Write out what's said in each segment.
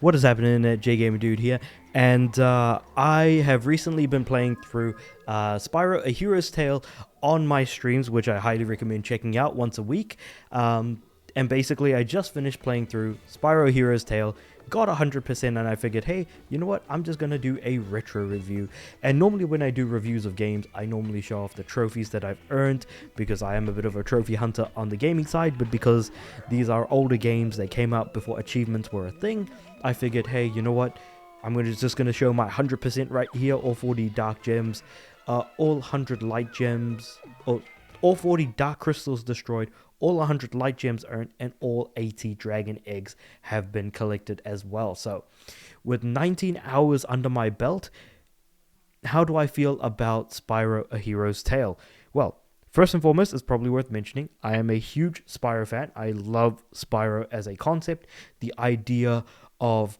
What is happening, JGamer Dude here, and I have recently been playing through Spyro: A Hero's Tale on my streams, which I highly recommend checking out once a week. And basically, I just finished playing through Spyro: Hero's Tale, got 100%, and I figured, hey, you know what? I'm just gonna do a retro review. And normally, when I do reviews of games, I normally show off the trophies that I've earned because I am a bit of a trophy hunter on the gaming side. But because these are older games, they came out before achievements were a thing. I figured, hey, you know what? I'm just gonna show my 100% right here, all 40 dark gems, all 100 light gems, or all 40 dark crystals destroyed, all 100 light gems earned, and all 80 dragon eggs have been collected as well. So, with 19 hours under my belt, how do I feel about Spyro: A Hero's Tale? Well, first and foremost, it's probably worth mentioning, I am a huge Spyro fan. I love Spyro as a concept. The idea of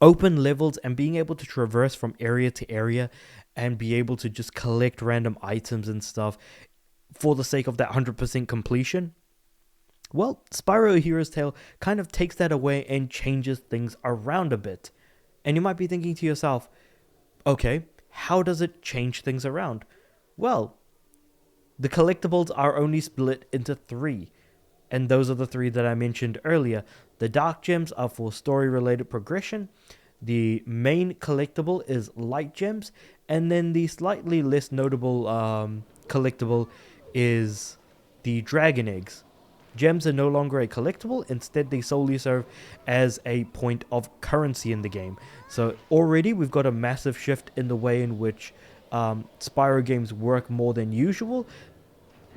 open levels and being able to traverse from area to area and be able to just collect random items and stuff for the sake of that 100% completion. Well, Spyro: A Hero's Tale kind of takes that away and changes things around a bit. And you might be thinking to yourself, okay, how does it change things around? Well, the collectibles are only split into 3. And those are the 3 that I mentioned earlier. The dark gems are for story-related progression. The main collectible is light gems. And then the slightly less notable collectible is the dragon eggs. Gems are no longer a collectible. Instead, they solely serve as a point of currency in the game. So already we've got a massive shift in the way in which Spyro games work more than usual.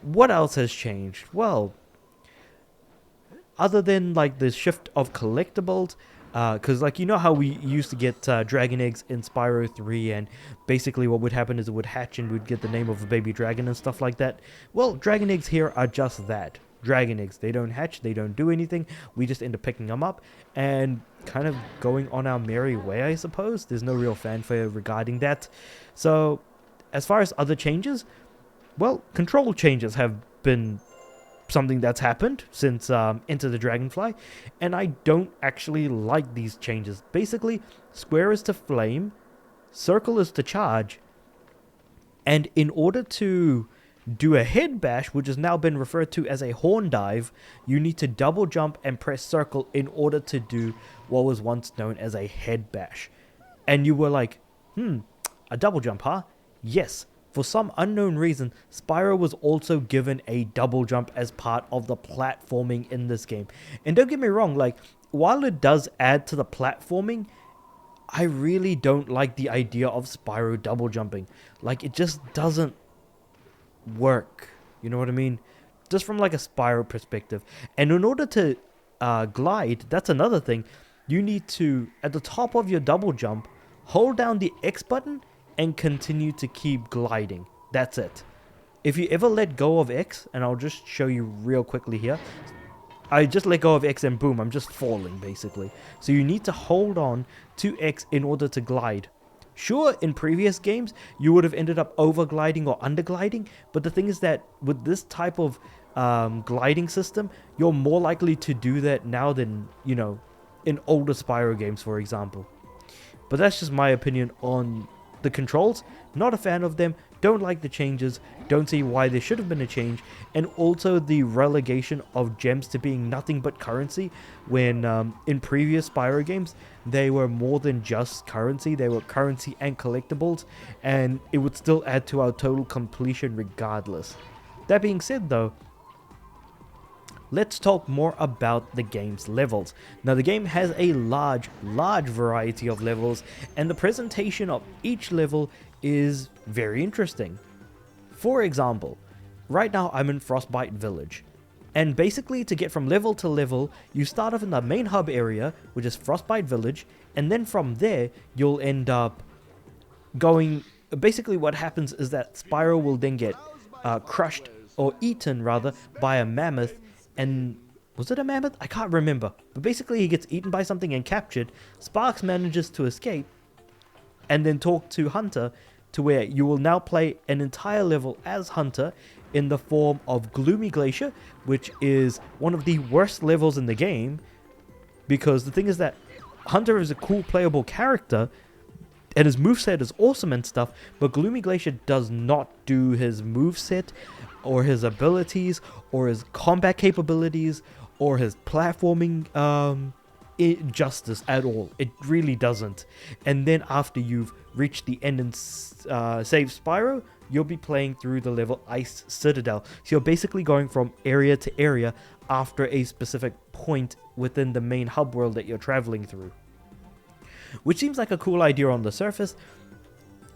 What else has changed? Well, other than like the shift of collectibles, because like you know how we used to get dragon eggs in Spyro 3, and basically what would happen is it would hatch and we'd get the name of a baby dragon and stuff like that. Well, dragon eggs here are just that, dragon eggs. They don't hatch, they don't do anything. We just end up picking them up and kind of going on our merry way, I suppose. There's no real fanfare regarding that. So as far as other changes, well, control changes have been something that's happened since Enter the Dragonfly, and I don't actually like these changes. Basically, square is to flame, circle is to charge, and in order to do a head bash, which has now been referred to as a horn dive, you need to double jump and press circle in order to do what was once known as a head bash. And you were like, a double jump, huh? Yes. For some unknown reason, Spyro was also given a double jump as part of the platforming in this game. And don't get me wrong, like, while it does add to the platforming, I really don't like the idea of Spyro double jumping. Like, it just doesn't work. You know what I mean? Just from like a Spyro perspective. And in order to glide, that's another thing. You need to, at the top of your double jump, hold down the X button and continue to keep gliding. That's it. If you ever let go of X, and I'll just show you real quickly here. I just let go of X and boom, I'm just falling basically. So you need to hold on to X in order to glide. Sure, in previous games, you would have ended up over gliding or under gliding, but the thing is that with this type of gliding system, you're more likely to do that now than, you know, in older Spyro games, for example. But that's just my opinion on the controls. Not a fan of them, don't like the changes, don't see why there should have been a change, and also the relegation of gems to being nothing but currency, when in previous Spyro games, they were more than just currency, they were currency and collectibles, and it would still add to our total completion regardless. That being said though, let's talk more about the game's levels. Now, the game has a large variety of levels, and the presentation of each level is very interesting. For example, right now I'm in Frostbite Village, and basically to get from level to level, you start off in the main hub area, which is Frostbite Village, and then from there, you'll end up going... Basically what happens is that Spyro will then get crushed, or eaten rather, by a mammoth. And was it a mammoth? I can't remember. But basically he gets eaten by something and captured. Sparks manages to escape and then talk to Hunter, to where you will now play an entire level as Hunter in the form of Gloomy Glacier, which is one of the worst levels in the game. Because the thing is that Hunter is a cool playable character, and his moveset is awesome and stuff, but Gloomy Glacier does not do his moveset, or his abilities, or his combat capabilities, or his platforming justice at all. It really doesn't. And then after you've reached the end and saved Spyro, you'll be playing through the level Ice Citadel. So you're basically going from area to area after a specific point within the main hub world that you're traveling through. Which seems like a cool idea on the surface.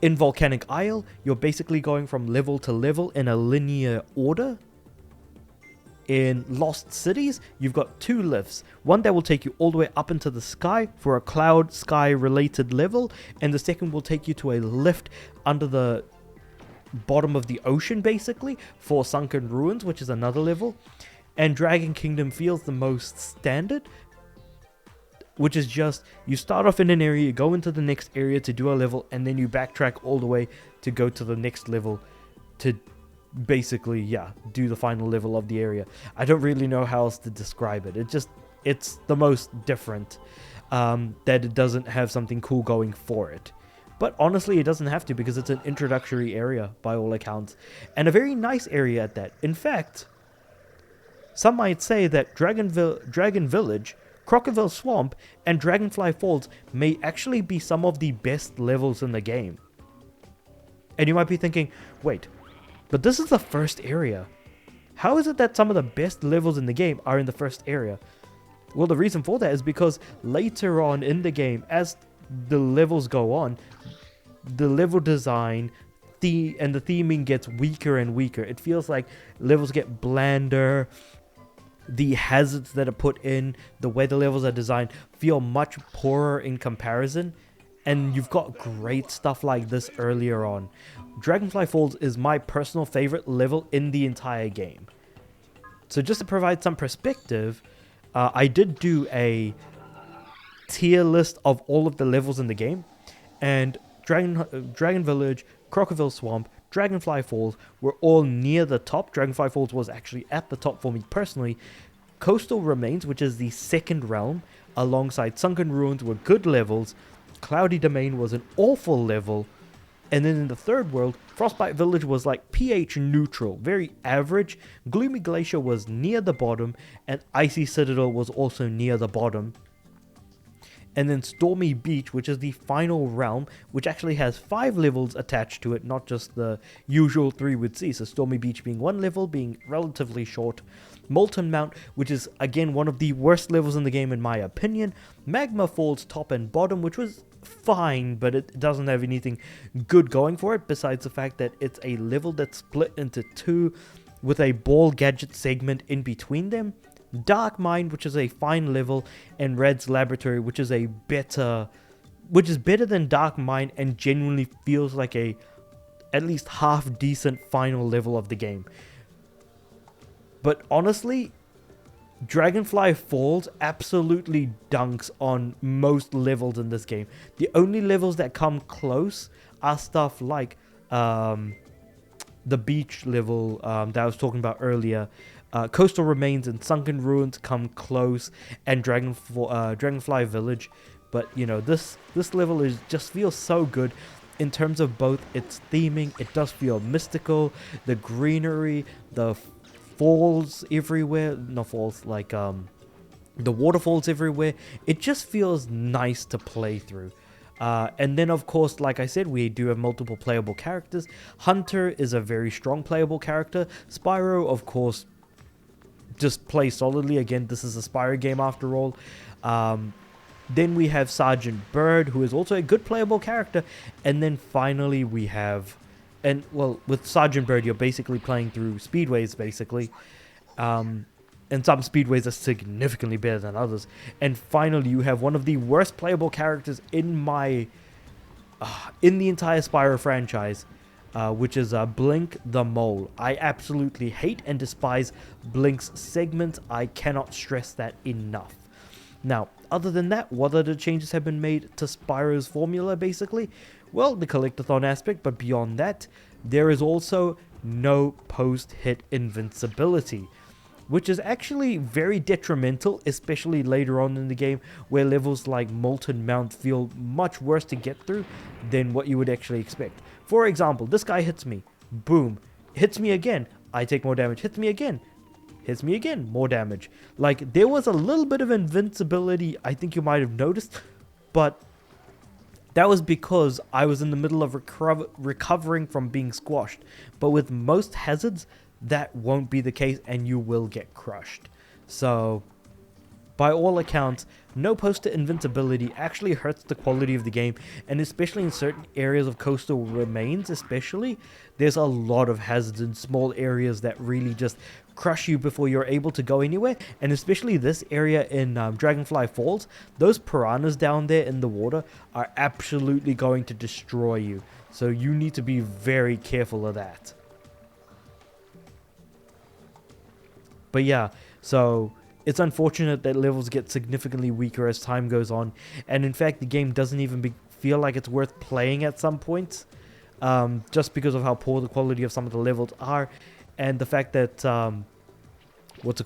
In Volcanic Isle, you're basically going from level to level in a linear order. In Lost Cities, you've got 2 lifts. One that will take you all the way up into the sky for a cloud sky related level, and the second will take you to a lift under the bottom of the ocean basically for Sunken Ruins, which is another level. And Dragon Kingdom feels the most standard, which is just, you start off in an area, you go into the next area to do a level, and then you backtrack all the way to go to the next level to basically, yeah, do the final level of the area. I don't really know how else to describe it. It's the most different, that it doesn't have something cool going for it. But honestly, it doesn't have to, because it's an introductory area by all accounts, and a very nice area at that. In fact, some might say that Dragon Village, Crocodile Swamp, and Dragonfly Falls may actually be some of the best levels in the game. And you might be thinking, wait, but this is the first area. How is it that some of the best levels in the game are in the first area? Well, the reason for that is because later on in the game, as the levels go on, the level design and the theming gets weaker and weaker. It feels like levels get blander. The hazards that are put in, the way the levels are designed, feel much poorer in comparison. And you've got great stuff like this earlier on. Dragonfly Falls is my personal favorite level in the entire game. So just to provide some perspective, I did do a tier list of all of the levels in the game. And Dragon Village, Crocodile Swamp, Dragonfly Falls were all near the top. Dragonfly Falls was actually at the top for me personally. Coastal Remains, which is the second realm, alongside Sunken Ruins, were good levels. Cloudy Domain was an awful level. And then in the third world, Frostbite Village was like pH neutral, very average. Gloomy Glacier was near the bottom, and Icy Citadel was also near the bottom. And then Stormy Beach, which is the final realm, which actually has 5 levels attached to it, not just the usual 3 we'd see. So Stormy Beach being 1 level, being relatively short. Molten Mount, which is again one of the worst levels in the game in my opinion. Magma Falls top and bottom, which was fine, but it doesn't have anything good going for it, besides the fact that it's a level that's split into 2 with a ball gadget segment in between them. Dark Mine, which is a fine level, and Red's Laboratory, which is better than Dark Mine and genuinely feels like a at least half decent final level of the game. But honestly, Dragonfly Falls absolutely dunks on most levels in this game. The only levels that come close are stuff like the beach level that I was talking about earlier. Coastal Remains and Sunken Ruins come close, and Dragonfly Village. But you know, this level just feels so good in terms of both its theming. It does feel mystical, the greenery, the falls everywhere, not falls, like the waterfalls everywhere. It just feels nice to play through. And then of course, like I said, we do have multiple playable characters. Hunter is a very strong playable character. Spyro, of course, just play solidly. Again, this is a Spyro game after all. Then we have Sergeant Bird, who is also a good playable character. And then finally we have, and well, with Sergeant Bird, you're basically playing through speedways, basically. And some speedways are significantly better than others. And finally, you have one of the worst playable characters in the entire Spyro franchise, which is Blink the Mole. I absolutely hate and despise Blink's segments. I cannot stress that enough. Now, other than that, what other changes have been made to Spyro's formula, basically? Well, the collectathon aspect, but beyond that, there is also no post-hit invincibility. which is actually very detrimental, especially later on in the game, where levels like Molten Mount feel much worse to get through than what you would actually expect. For example, this guy hits me, boom, hits me again, I take more damage, hits me again, more damage. Like, there was a little bit of invincibility, I think you might have noticed, but that was because I was in the middle of recovering from being squashed. But with most hazards, that won't be the case and you will get crushed. So, by all accounts, no poster invincibility actually hurts the quality of the game, and especially in certain areas of coastal remains especially, there's a lot of hazards in small areas that really just crush you before you're able to go anywhere. And especially this area in Dragonfly Falls, those piranhas down there in the water are absolutely going to destroy you. So you need to be very careful of that. But yeah, so it's unfortunate that levels get significantly weaker as time goes on, and in fact the game doesn't even feel like it's worth playing at some points, just because of how poor the quality of some of the levels are, and the fact that some of the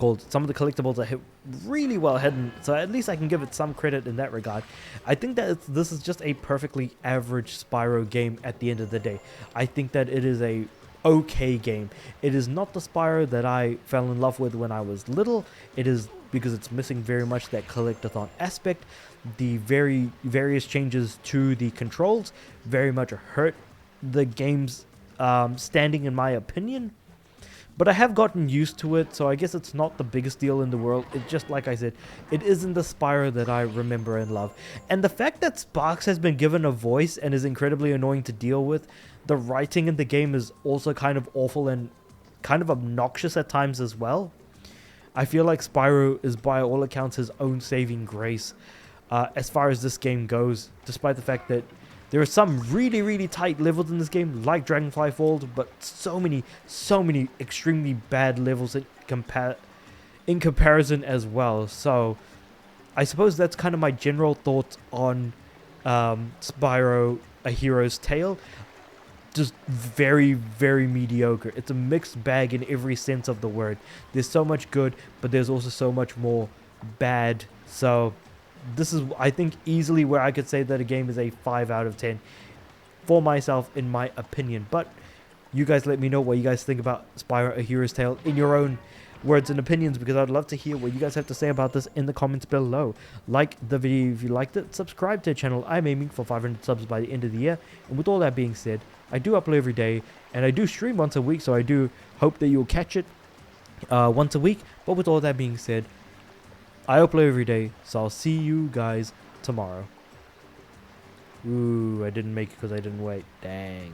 collectibles are hit really well hidden. So at least I can give it some credit in that regard. I think that this is just a perfectly average Spyro game at the end of the day. I think that it is a okay game. It is not the Spyro that I fell in love with when I was little. It is because it's missing very much that collectathon aspect. The various changes to the controls very much hurt the game's standing, in my opinion. But I have gotten used to it, so I guess it's not the biggest deal in the world. It just, like I said, it isn't the Spyro that I remember and love. And the fact that Sparks has been given a voice and is incredibly annoying to deal with, the writing in the game is also kind of awful and kind of obnoxious at times as well. I feel like Spyro is by all accounts his own saving grace as far as this game goes, despite the fact that there are some really tight levels in this game, like Dragonfly Falls, but so many extremely bad levels in comparison as well. So I suppose that's kind of my general thoughts on Spyro: A Hero's Tale. Just very mediocre. It's a mixed bag in every sense of the word. There's so much good, but there's also so much more bad. So this is, I think, easily where I could say that a game is a 5 out of 10 for myself, in my opinion. But you guys let me know what you guys think about Spyro: A Hero's Tale in your own words and opinions, because I'd love to hear what you guys have to say about this in the comments below. Like the video if you liked it, subscribe to the channel. I'm aiming for 500 subs by the end of the year, and with all that being said, I do upload every day and I do stream once a week, so I do hope that you'll catch it once a week. But with all that being said, I upload every day, so I'll see you guys tomorrow. Ooh, I didn't make it because I didn't wait. Dang.